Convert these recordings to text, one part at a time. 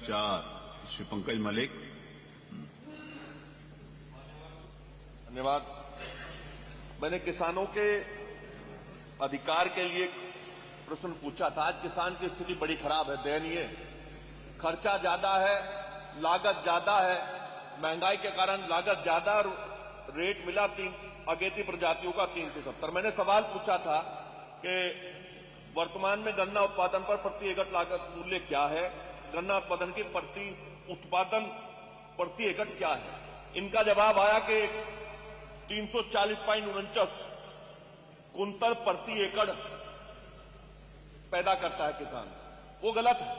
4 श्री पंकज मलिक। धन्यवाद। मैंने किसानों के अधिकार के लिए प्रश्न पूछा था। आज किसान की स्थिति बड़ी खराब है, दयनीय। खर्चा ज्यादा है, लागत ज्यादा है, महंगाई के कारण लागत ज्यादा, रेट मिला अगेती प्रजातियों का 370। मैंने सवाल पूछा था कि वर्तमान में गन्ना उत्पादन पर प्रति एकड़ लागत मूल्य क्या है, गन्ना उत्पादन की प्रति एकड़ क्या है। इनका जवाब आया कि 340.49 कुंतल प्रति एकड़ पैदा करता है किसान। वो गलत है।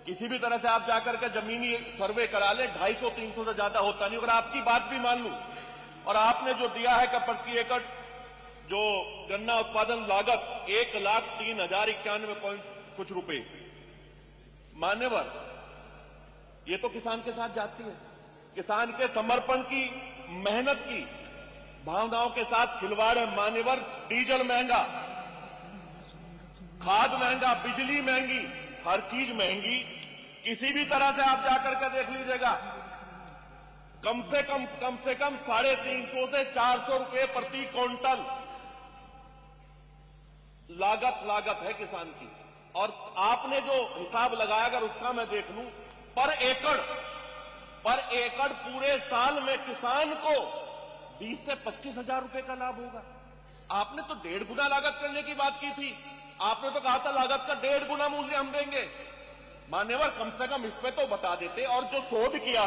किसी भी तरह से आप जाकर के जमीनी सर्वे करा ले, 250-300 से ज्यादा होता नहीं। अगर आपकी बात भी मान लूं और आपने जो दिया है कि प्रति एकड़ जो गन्ना उत्पादन लागत 1,03,091 कुछ रुपए, मान्यवर, ये तो किसान के साथ जाती है। किसान के समर्पण की, मेहनत की भावनाओं के साथ खिलवाड़ है। मान्यवर, डीजल महंगा, खाद महंगा, बिजली महंगी, हर चीज महंगी। किसी भी तरह से आप जाकर के देख लीजिएगा, कम से कम 350 से 400 रुपए प्रति क्विंटल लागत है किसान की। और आपने जो हिसाब लगाया, अगर उसका मैं देख लूं, पर एकड़ पूरे साल में किसान को 20 से 25 हजार रुपए का लाभ होगा। आपने तो 1.5 गुना लागत करने की बात की थी। आपने तो कहा था लागत का 1.5 गुना मूल्य हम देंगे। मान्यवर, कम से कम इस पे तो बता देते। और जो शोध किया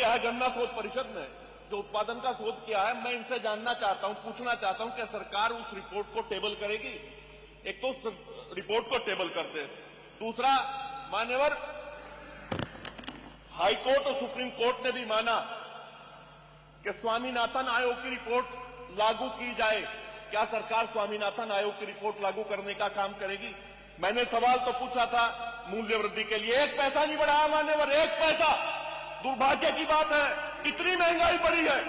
है गन्ना शोध परिषद ने जो उत्पादन का शोध किया है, मैं इनसे जानना चाहता हूं, पूछना चाहता हूं कि सरकार उस रिपोर्ट को टेबल करेगी। एक तो रिपोर्ट को टेबल करते, दूसरा मान्यवर, हाई कोर्ट और सुप्रीम कोर्ट ने भी माना कि स्वामीनाथन आयोग की रिपोर्ट लागू की जाए। क्या सरकार स्वामीनाथन आयोग की रिपोर्ट लागू करने का काम करेगी? मैंने सवाल तो पूछा था मूल्य वृद्धि के लिए, 1 पैसा नहीं बढ़ाया मान्यवर, 1 पैसा। दुर्भाग्य की बात है, कितनी महंगाई बढ़ी है,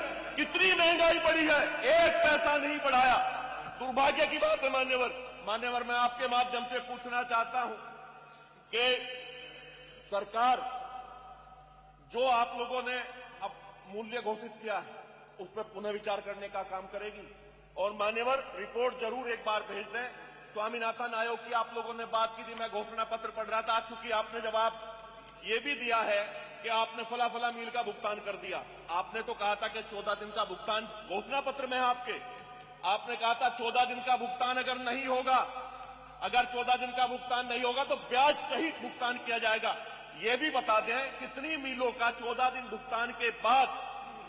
1 पैसा नहीं बढ़ाया। दुर्भाग्य की बात है मान्यवर, मैं आपके माध्यम से पूछना चाहता हूं कि सरकार जो आप लोगों ने अब मूल्य घोषित किया है, उस पर पुनः विचार करने का काम करेगी। और मान्यवर, रिपोर्ट जरूर एक बार भेज दें। स्वामीनाथन आयोग की आप लोगों ने बात की थी, मैं घोषणा पत्र पढ़ रहा था। चूंकि आपने जवाब ये भी दिया है कि आपने फला मील का भुगतान कर दिया। आपने तो कहा था कि 14 दिन का भुगतान, घोषणा पत्र में आपने कहा था 14 दिन का भुगतान अगर 14 दिन का भुगतान नहीं होगा तो ब्याज सहित भुगतान किया जाएगा। ये भी बता दें कितनी मीलों का 14 दिन भुगतान के बाद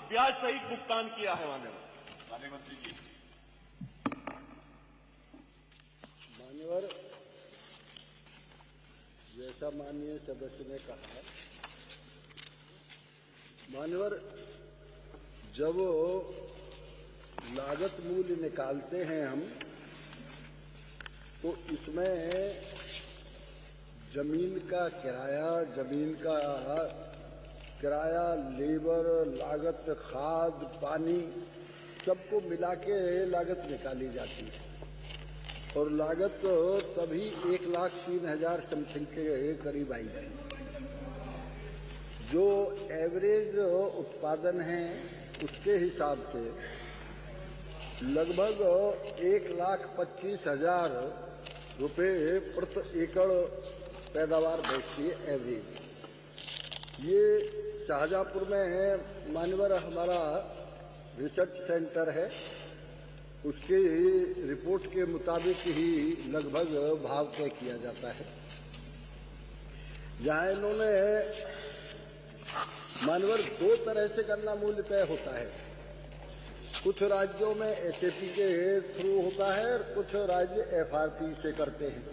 ब्याज सहित भुगतान किया है माननीय मंत्री जी। मान्यवर, जैसा माननीय सदस्य ने कहा, मान्यवर, जब लागत मूल्य निकालते हैं हम, तो इसमें जमीन का किराया, लेबर लागत, खाद, पानी, सबको मिला के लागत निकाली जाती है। और लागत तभी 1,03,000 समथिंग के करीब आई थी। जो एवरेज उत्पादन है उसके हिसाब से लगभग 1,25,000 रुपये प्रति एकड़ पैदावार बैठती है एवरेज। ये शाहजहांपुर में है मान्यवर, हमारा रिसर्च सेंटर है, उसके रिपोर्ट के मुताबिक ही लगभग भाव तय किया जाता है। जहां इन्होंने मान्यवर 2 तरह से गन्ना मूल्य तय होता है। कुछ राज्यों में एसएपी के थ्रू होता है और कुछ राज्य एफआरपी से करते हैं।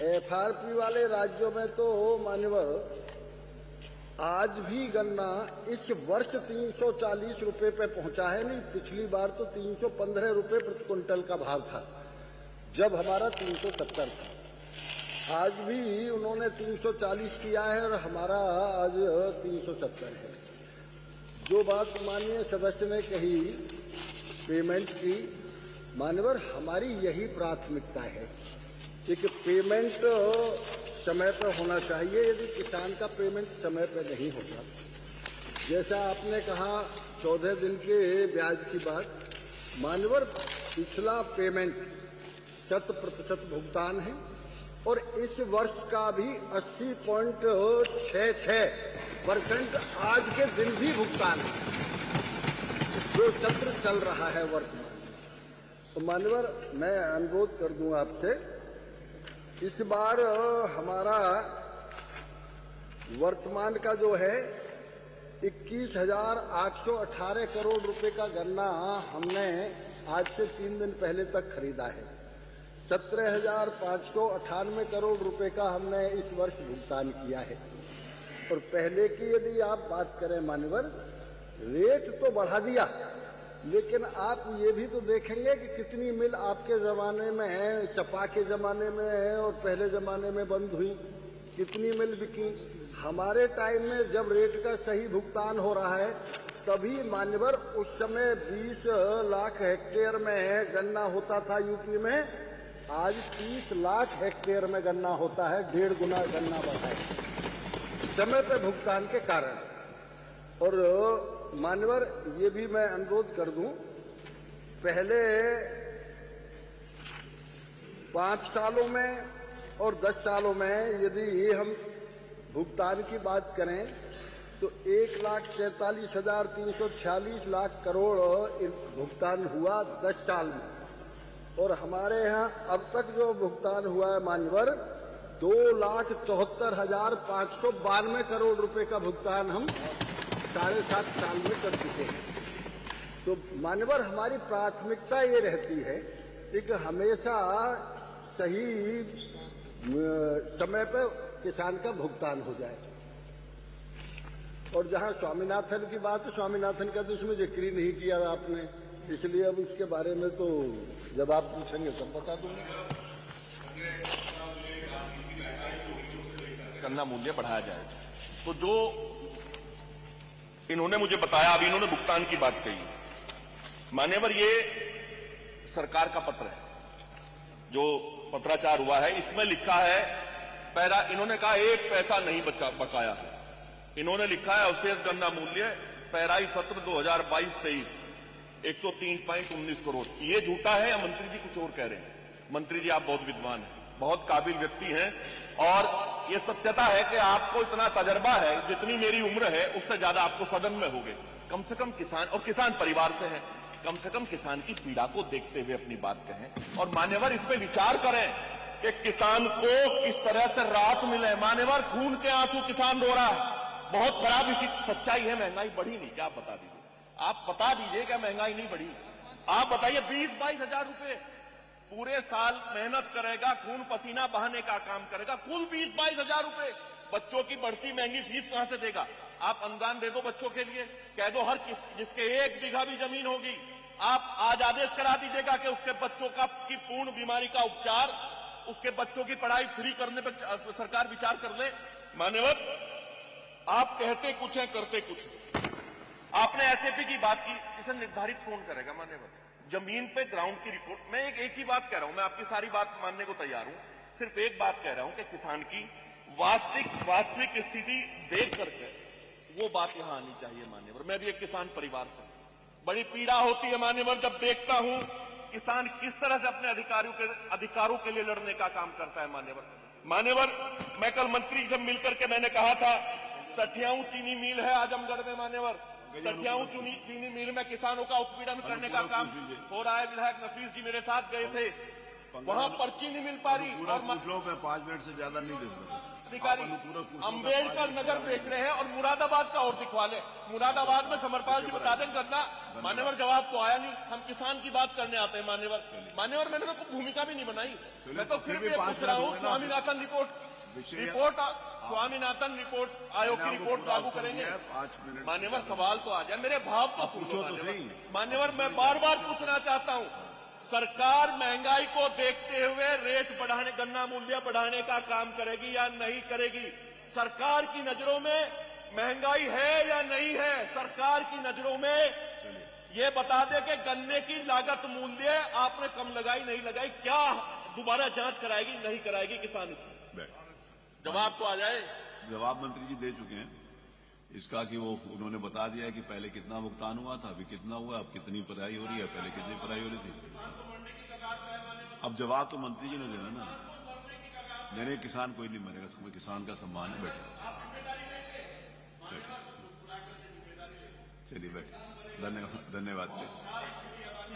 एफआरपी वाले राज्यों में तो मान्यवर आज भी गन्ना इस वर्ष 340 रुपए पे पहुंचा है। नहीं, पिछली बार तो 315 रुपए प्रति क्विंटल का भाव था जब हमारा 370 था। आज भी उन्होंने 340 किया है और हमारा आज 370 है। जो बात माननीय सदस्य ने कही पेमेंट की, मान्यवर, हमारी यही प्राथमिकता है एक पेमेंट समय पर होना चाहिए। यदि किसान का पेमेंट समय पर नहीं होता, जैसा आपने कहा 14 दिन के ब्याज की बात, मान्यवर पिछला पेमेंट 100% भुगतान है और इस वर्ष का भी 80.66% आज के दिन भी भुगतान है, जो सत्र चल रहा है वर्तमान में। तो मान्यवर मैं अनुरोध कर दूं आपसे, इस बार हमारा वर्तमान का जो है 21,818 करोड़ रुपए का गन्ना हमने आज से 3 दिन पहले तक खरीदा है। 17,598 करोड़ रुपए का हमने इस वर्ष भुगतान किया है। और पहले की यदि आप बात करें मान्यवर, रेट तो बढ़ा दिया, लेकिन आप ये भी तो देखेंगे कि कितनी मिल आपके जमाने में है, सपा के जमाने में है और पहले जमाने में बंद हुई, कितनी मिल बिकी। हमारे टाइम में जब रेट का सही भुगतान हो रहा है, तभी मान्यवर उस समय 20 लाख हेक्टेयर में गन्ना होता था यूपी में, आज 30 लाख हेक्टेयर में गन्ना होता है, 1.5 गुना गन्ना बढ़ा है समय पर भुगतान के कारण। और मान्यवर ये भी मैं अनुरोध कर दूं, पहले 5 सालों में और 10 सालों में यदि हम भुगतान की बात करें तो 1,47,346 लाख करोड़ भुगतान हुआ 10 साल में। और हमारे यहाँ अब तक जो भुगतान हुआ है मान्यवर 2,74,592 करोड़ रुपए का भुगतान हम 7.5 साल में कर चुके हैं। तो मान्यवर हमारी प्राथमिकता ये रहती है कि हमेशा सही समय पर किसान का भुगतान हो जाए। और जहां स्वामीनाथन की बात है, स्वामीनाथन का तो इसमें जिक्र ही नहीं किया आपने, इसलिए अब इसके बारे में तो जब आप पूछेंगे तब बता दूंगा। गन्ना मूल्य बढ़ाया जाएगा। तो जो इन्होंने मुझे बताया, अभी इन्होंने भुगतान की बात कही, मान्यवर ये सरकार का पत्र है जो पत्राचार हुआ है, इसमें लिखा है पहला, इन्होंने कहा 1 पैसा नहीं बकाया है। इन्होंने लिखा है अवशेष गन्ना मूल्य पैराई सत्र 2022-23 103.19 करोड़। ये झूठा है या मंत्री जी कुछ और कह रहे हैं? मंत्री जी आप बहुत विद्वान हैं, बहुत काबिल व्यक्ति हैं और ये सत्यता है कि आपको इतना तजर्बा है, जितनी मेरी उम्र है उससे ज्यादा आपको सदन में होगे। कम से कम किसान और किसान परिवार से हैं, कम से कम किसान की पीड़ा को देखते हुए अपनी बात कहें और मान्यवर इस पे विचार करें कि किसान को किस तरह से राहत मिले। मान्यवर खून के आंसू किसान रो रहा है, बहुत खराब इसकी सच्चाई है। महंगाई बढ़ी नहीं क्या? आप बता दीजिए, आप बता दीजिए क्या महंगाई नहीं बढ़ी? आप बताइए 20-22 हजार रुपए पूरे साल मेहनत करेगा, खून पसीना बहाने का काम करेगा, कुल 20-22 हजार रुपए बच्चों की बढ़ती महंगी फीस कहां से देगा? आप अनुदान दे दो बच्चों के लिए, कह दो हर जिसके 1 बीघा भी जमीन होगी, आप आज आदेश करा दीजिएगा कि उसके बच्चों की पूर्ण बीमारी का उपचार, उसके बच्चों की पढ़ाई फ्री करने पर सरकार विचार कर ले। मान्यवर आप कहते कुछ है करते कुछ। आपने एसएपी की बात की, इसे निर्धारित कौन करेगा? मान्यवर जमीन पे ग्राउंड की रिपोर्ट, मैं एक ही बात कह रहा हूं, मैं आपकी सारी बात मानने को तैयार हूं, सिर्फ एक बात कह रहा हूं कि किसान की वास्तविक स्थिति देख करके वो बात यहां आनी चाहिए। मान्यवर मैं भी एक किसान परिवार से, बड़ी पीड़ा होती है मान्यवर जब देखता हूं किसान किस तरह से अपने अधिकारों के लिए लड़ने का काम करता है। मान्यवर मैं कल मंत्री से मिलकर के मैंने कहा था, सठियाऊ चीनी मिल है आजमगढ़ में, मान्यवर सठियाऊ चीनी मिल में किसानों का उत्पीड़न करने का काम हो रहा है। विधायक नफीस जी मेरे साथ गए थे, वहां पर्ची नहीं मिल पा रही और 5 मिनट से ज्यादा नहीं दे सकता। अधिकारी अम्बेडकर नगर बेच रहे हैं और मुरादाबाद का और दिखवा ले। मुरादाबाद में समरपाल जी बता दें करना। मान्यवर जवाब तो आया नहीं, हम किसान की बात करने आते हैं। मान्यवर मैंने तो भूमिका भी नहीं बनाई, मैं तो फिर भी पूछ रहा हूँ स्वामीनाथन रिपोर्ट स्वामीनाथन रिपोर्ट आयोग की रिपोर्ट लागू करेंगे? मान्यवर सवाल तो आ जाए, मेरे भाव तो पूछो तो सही। मान्यवर मैं बार बार पूछना चाहता हूँ, सरकार महंगाई को देखते हुए रेट बढ़ाने, गन्ना मूल्य बढ़ाने का काम करेगी या नहीं करेगी? सरकार की नजरों में महंगाई है या नहीं है? सरकार की नजरों में ये बता दे कि गन्ने की लागत मूल्य आपने कम लगाई नहीं लगाई, क्या दोबारा जांच कराएगी नहीं कराएगी किसानों की? बैठ। जवाब तो आ जाए। जवाब मंत्री जी दे चुके हैं इसका कि वो उन्होंने बता दिया है कि पहले कितना भुगतान हुआ था, अभी कितना हुआ, अब कितनी पढ़ाई हो रही है, पहले कितनी पढ़ाई हो रही थी। अब जवाब तो मंत्री जी ने देना ना। नहीं, किसान कोई नहीं मरेगा, उसमें किसान का सम्मान है। बैठे, चलिए बैठे। धन्यवाद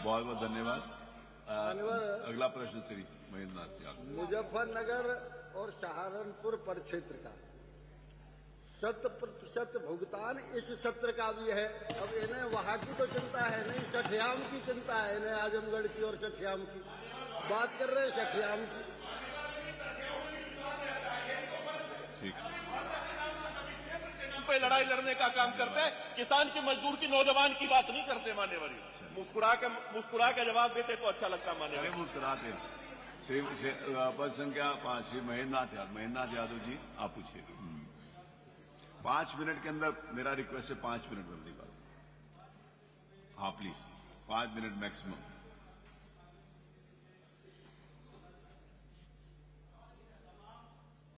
बहुत बहुत धन्यवाद। अगला प्रश्न श्री महेंद्र नाथ यादव। मुजफ्फरनगर और सहारनपुर परिक्षेत्र का 100% भुगतान इस सत्र का भी है। अब इन्हें वहां की तो चिंता है नहीं, सठियाम की चिंता है इन्हें, आजमगढ़ की और सठियाम की बात कर रहे हैं, सठियाम की। ठीक, पे लड़ाई लड़ने का काम करते हैं, किसान की, मजदूर की, नौजवान की बात नहीं करते। मान्यवर मुस्कुरा के जवाब देते तो अच्छा लगता। मान्यवर मुस्कुराते हैं। पद संख्या 5 श्री महेंद्र नाथ यादव जी, आप पूछिए। 5 मिनट के अंदर मेरा रिक्वेस्ट है, 5 मिनट में अपनी बात। हाँ प्लीज, 5 मिनट मैक्सिमम।